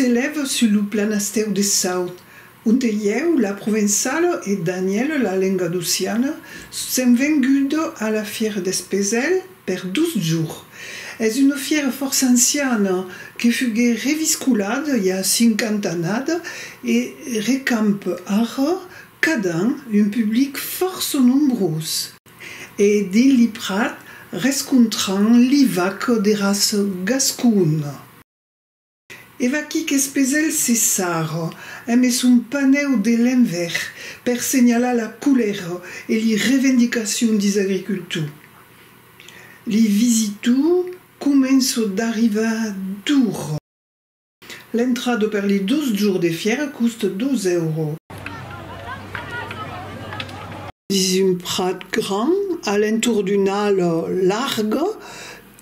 s'élève sur le planasteu de Saut, où la provençale et Daniel, la Lengaduciane, sont venus à la fière d'Espézel pour 12 jours. C'est une fière force ancienne qui fut revisculade il y a 50 ans et recampe ara cada an un public force nombreux. Et dins l'Iprat, rescontrant l'ivac des races gascounes. Evaki qu'Espézel César aimait son panneau de l'envers pour signaler la couleur et les revendications des agriculteurs. Les visiteurs commencent d'arriver dur. L'entrée per les 12 jours de fière coûte 12 €. C'est un prat grand, à l'entour d'une halle large.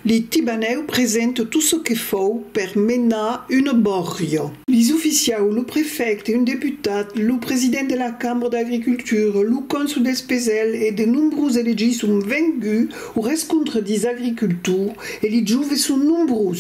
Les Tibaneux présentent tout ce qu'il faut pour mener une borgne. Les officiers, le préfet, un député, le président de la Chambre d'agriculture, le consul d'Espézel et de nombreux élégis sont venus aux rencontres des agriculteurs et les jeunes sont nombreux.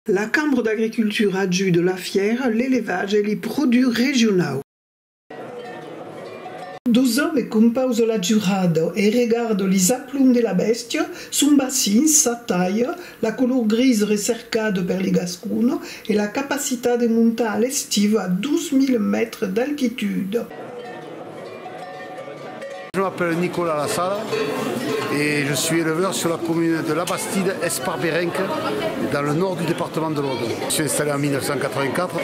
La Chambre d'agriculture adjuge de la fière l'élevage et les produits régionaux. Deux hommes composent la jurade et regardent les aplombs de la bestie, son bassin, sa taille, la couleur grise recercade per les gascounes et la capacité de monter à l'estive à 12 000 mètres d'altitude. Je m'appelle Nicolas Lassalle et je suis éleveur sur la commune de La Bastide, Esparberenque, dans le nord du département de l'Aude. Je suis installé en 1984.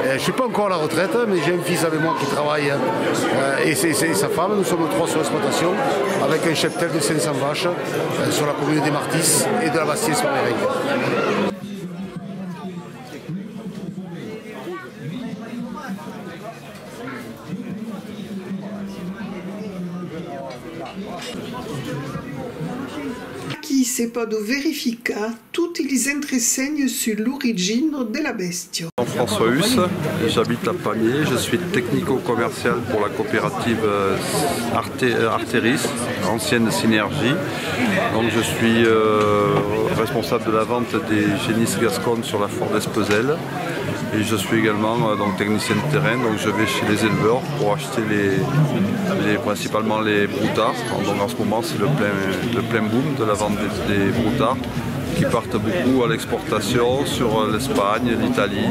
Je ne suis pas encore à la retraite, mais j'ai un fils avec moi qui travaille et sa femme. Nous sommes trois sur l'exploitation avec un cheptel de 500 vaches sur la commune des Martis et de La Bastide, Esparberenque. Qui sait pas de vérifier toutes les entreseignes sur l'origine de la bestie. François Huss, j'habite à Pamiers, je suis technico-commercial pour la coopérative Arteris, ancienne Synergie. Donc je suis responsable de la vente des génisses gasconnes sur la foire d'Espézel. Et je suis également technicien de terrain, donc je vais chez les éleveurs pour acheter principalement les broutards. Donc en ce moment c'est le plein boom de la vente des broutards qui partent beaucoup à l'exportation sur l'Espagne, l'Italie.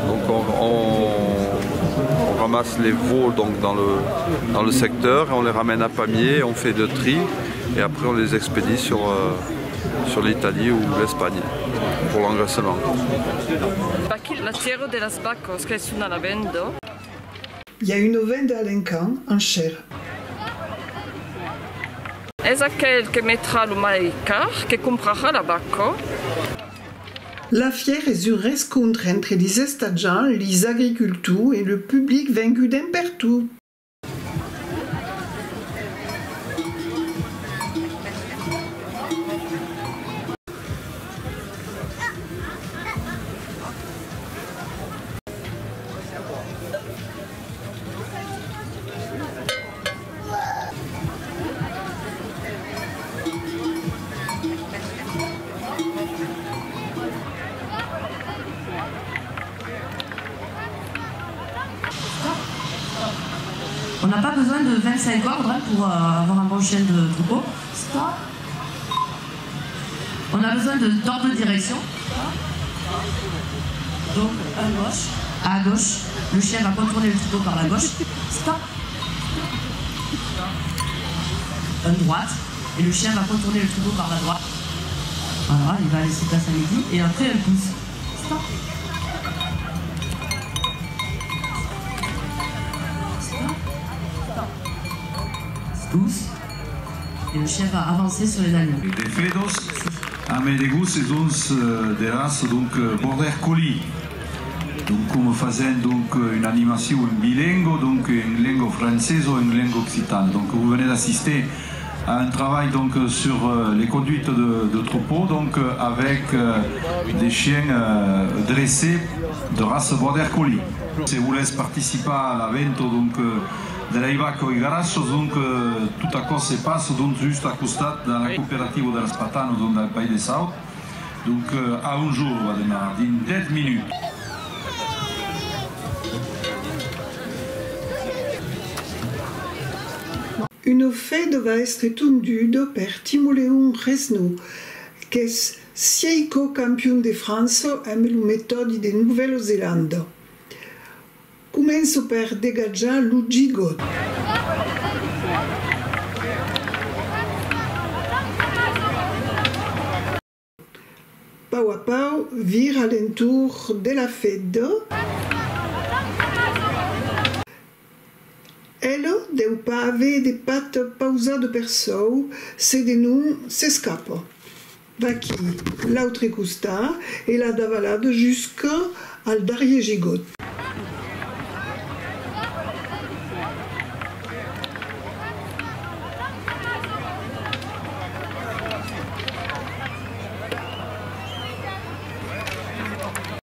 Donc on ramasse les veaux dans le secteur et on les ramène à Pamiers, on fait de tri et après on les expédie sur l'Italie ou l'Espagne pour l'engraissement. Il y a une vente à l'Incan en chair. È aquel che mettra le maïcar, che comprera la bacco. La fière est une rencontre entre les stagiaires, les agriculteurs et le public venu d'un partout. On n'a pas besoin de 25 ordres pour avoir un bon chien de troupeau. Stop. On a besoin d'ordre de direction. Donc, à gauche, le chien va contourner le troupeau par la gauche. Stop. À droite, et le chien va contourner le troupeau par la droite. Voilà, il va laisser place à midi, et après un pouce. Stop. Douce. Et le chien va avancer sur les agneaux. Les Fedos, Amédégus, c'est des races border collie. Donc, comme faisant une animation bilingue, donc une langue française ou une langue occitane. Donc, vous venez d'assister un travail donc sur les conduites de troupeaux, donc avec des chiens dressés de race Border Collie. Si vous laisse participer à l'evento donc della Ivaco e Garassos, donc tout à cause se passe donc juste à costat dans la coopérative de l'Aspatano, donc dans le pays de South. Donc à un jour, va démarrer, in 10 minutes. Une fête va être tendue per Timoleon Resno, qui est 6 campion de France amb la méthode de Nouvelle-Zélande. Començo per dégager lo gigot. Pau a pau, vir alentour de la fête. Elle deu pas haver de pattes pausades per sou, se de nous s'escapa. Vaqui l'autre costat et la davalade jusqu'à darrier gigot.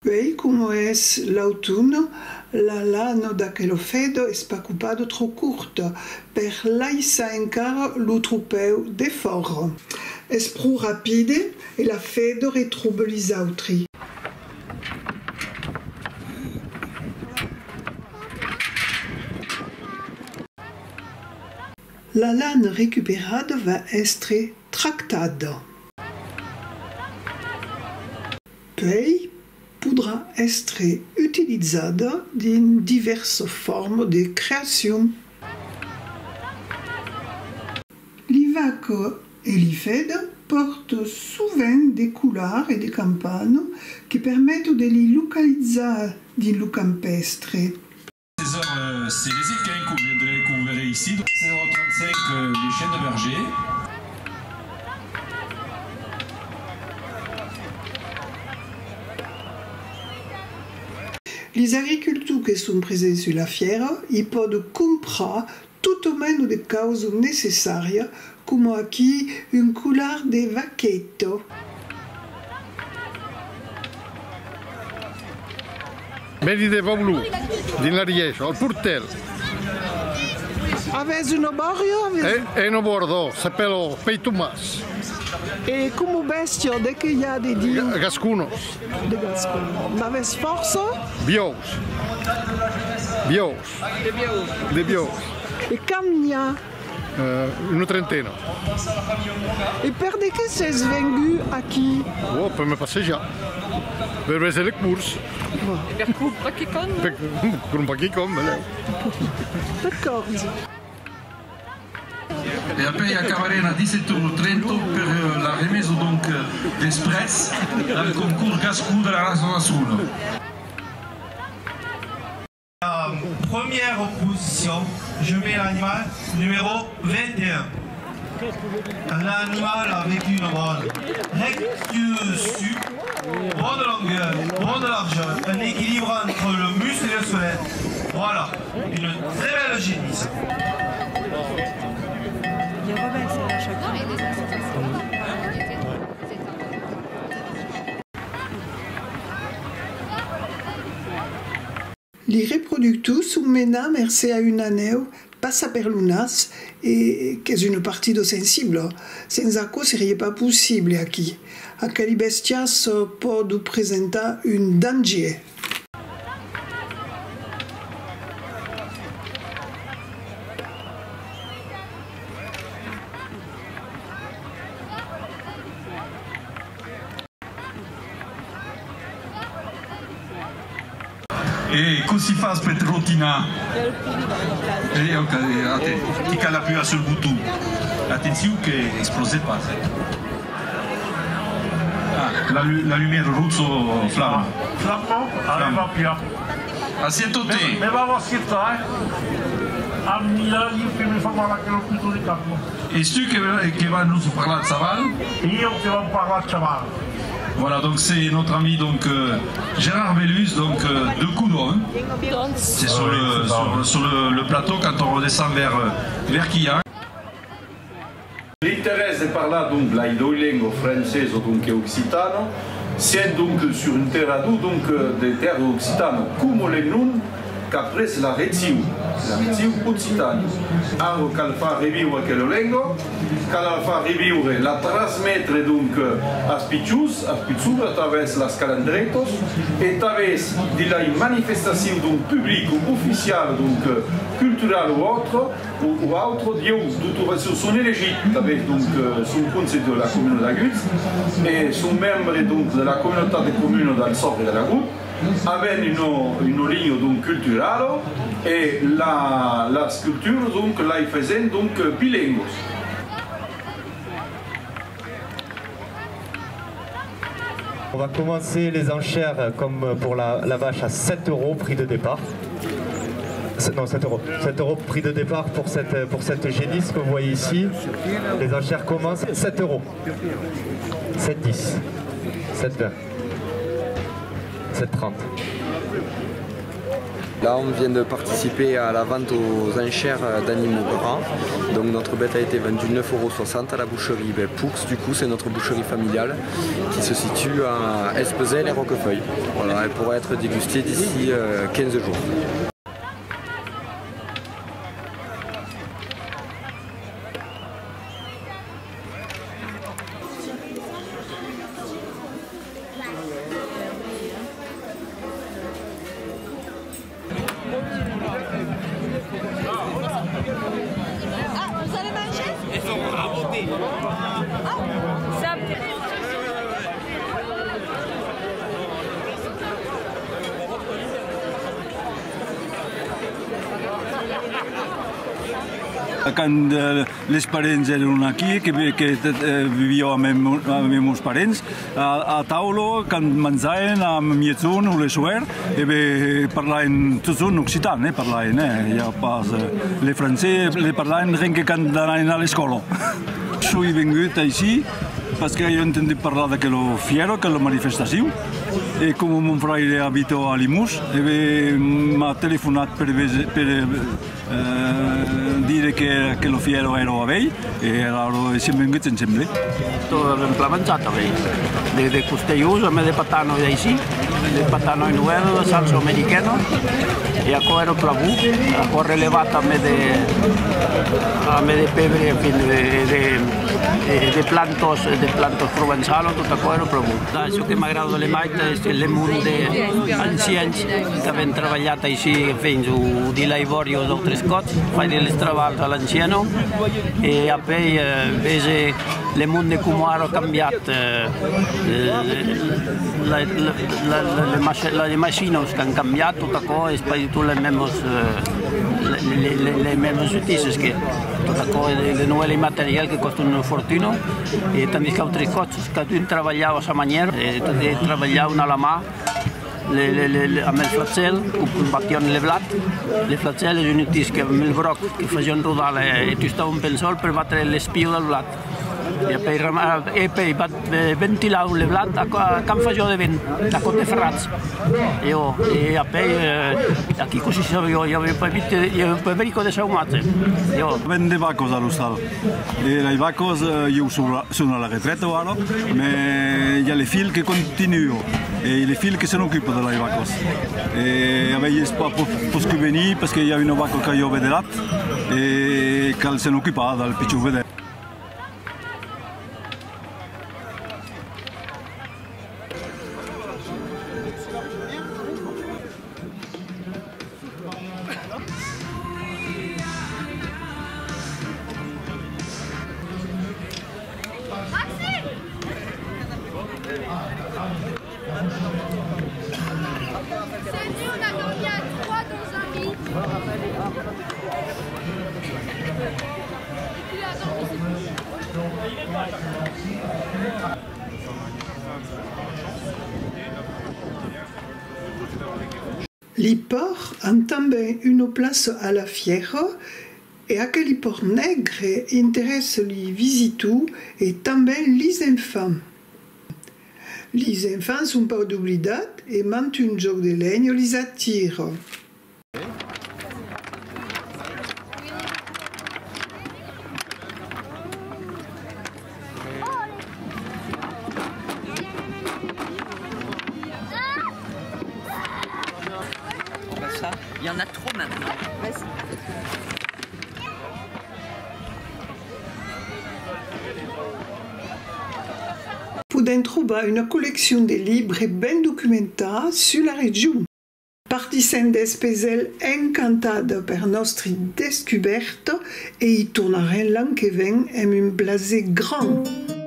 Poi, come è l'autunno, la lana d'aquello fedo è spaccupata troppo corta per laissare encara lo trupeu de fora. È più rapide e la fedo ritrova gli altri. La lana récupérée va être tractada. Puis, podrà être utilizzata in diverse forme de création. L'ivaco et l'ifed portent souvent des couleurs et des campagnes qui permettent de les localiser dans le campestre. Ces heures, c'est les équins que vous verrez ici. Donc, 16h35, les chiens de berger. Les agriculteurs qui sont présents sur la fière, ils peuvent comprendre tout au moins des causes nécessaires, comme ici une couleur de vaquetto. Vedi de Vavlu, di Nariescio, al Portel. Avete un oborio? E no bordo, sapelo Peitumas. E come bestia, dès qu'il y a des dieux? Gascunos. De Gascon. Avete forza? Bios. Bios. De Bios. E camnia? Una trentena. E per de che sei vengu aqui? Oh, per me passeggiare. Per vedere le corse. Per un che con? Per un po' che come. D'accordo. Et après, il y a Cavarena 17,30 € per la remise donc d'Express dans le concours Gascou de la Race Nassouno. Première opposition, je mets l'animal numéro 21. L'animal avec une bonne rectitude dessus, bonne longueur, bonne largeur, un équilibre entre le muscle et le squelette. Voilà, une très belle génisse. Les reproducteurs sont maintenant merci à une année passa per lunas et qu'est une partie de sensible. Sans acco serait pas possible ici. A quelle bestias peut présenter un danger. E così fa Petrotina. E ok, ti cala più sul bouton. Attenzione che esplose pas. Ah, la lumière rosso flamma. Flamma? Arriva più. Assietto te. Me vado a schiettare. A Milano che mi fa male anche l'ospito di campo. E tu che va nous parler de Saval? Io che va parlare di Saval. Voilà, donc c'est notre ami donc, Gérard Bellus, donc de Coudon. C'est sur le plateau quand on redescend vers Quillan. se parla donc la lingua francese donc occitano, c'est donc sur une terre d'eau donc des terres occitanes, comme les noms qu'après la Reziu occitane. Alors qu'elle fa revivre quelle langue, qu'elle fa revivre la transmettre donc a Spiccius a travers las calendretos et travers de la manifestation donc publique ou officielle donc culturelle ou autre, Dieu son élégie avec donc son conseil de la commune d'Agut et son membre donc de la communauté de communes dans le sort de la Goutte, avec une ligne donc culturelle et la sculpture donc la faisait donc bilingue. On va commencer les enchères comme pour la vache à 7 € prix de départ. Non, 7 €. 7 € prix de départ pour cette génisse que vous voyez ici. Les enchères commencent 7 €. 7,10, 7,20, 7,30. Là, on vient de participer à la vente aux enchères d'animaux grands. Donc notre bête a été vendue 9,60 € à la boucherie Poux. Du coup, c'est notre boucherie familiale qui se situe à Espezel et Roquefeuille. Voilà, elle pourra être dégustée d'ici 15 jours. Quand les parents eren aquí, que vivíeu amb els meus parents, a taula, quan menjaven amb mietzun o l'esuer, parlaven tots un occitan, parlaven, ja pas les francès, parlaven gent que anaven a l'escola. Soy vengut així parce que jo he entendido parlar de que lo fiero, que lo manifestació, i com mon frare habita a Limus, m'ha telefonat per dire que lo fiero era a vell, i allora siamo venuti insieme. Hem implementat a vell, de costellús, de patano d'així, de patano novel, de salsa americana, i a co era plavú, a co relevat també de pebre, de plantos provençals, tot a co era plavú. Això que m'agrada de l'Emaita és el munt d'ancians que havien treballat així fins a l'Ivorio d'altres cots, faig els treballs a l'anciano, i après veig el munt de com ha canviat les màquines que han canviat, tot això és per totes les mêmes notícies que tot això de nou material que costa una fortuna, i també que altres coses que tu treballava a la manera, treballaven a la mà amb el flatzel, que batien el blat. El flatzel és un tis que amb el broc que feien rodar i tostaven pel sol per batre l'espiu del blat. I per ventilar el blat, com feia de vent, a cot de ferrats. I aquí così io peverico de saumate. Vende vacos a l'hostal. Les vacos sono alla retraite ora, ma il y a les fils qui continuent et les fils qui s'occupent de les vacos. Avec pas pour que venir parce qu'il y a une vaca que io vederat et qu'elle s'occupe del pitjor veder. Les porcs ont també une place à la fière et aquell porc negre intéresse les visiteurs et també les enfants. Les enfants sont pas d'oblidat et mentent un joc de legne les attire. ça. Il y en a trop maintenant. Podem trobar una collection de libres ben documentats sur la région. Partissem d'Espezel encantada per nostra descoberta e hi tornarem l'any que ven amb un blasé grand.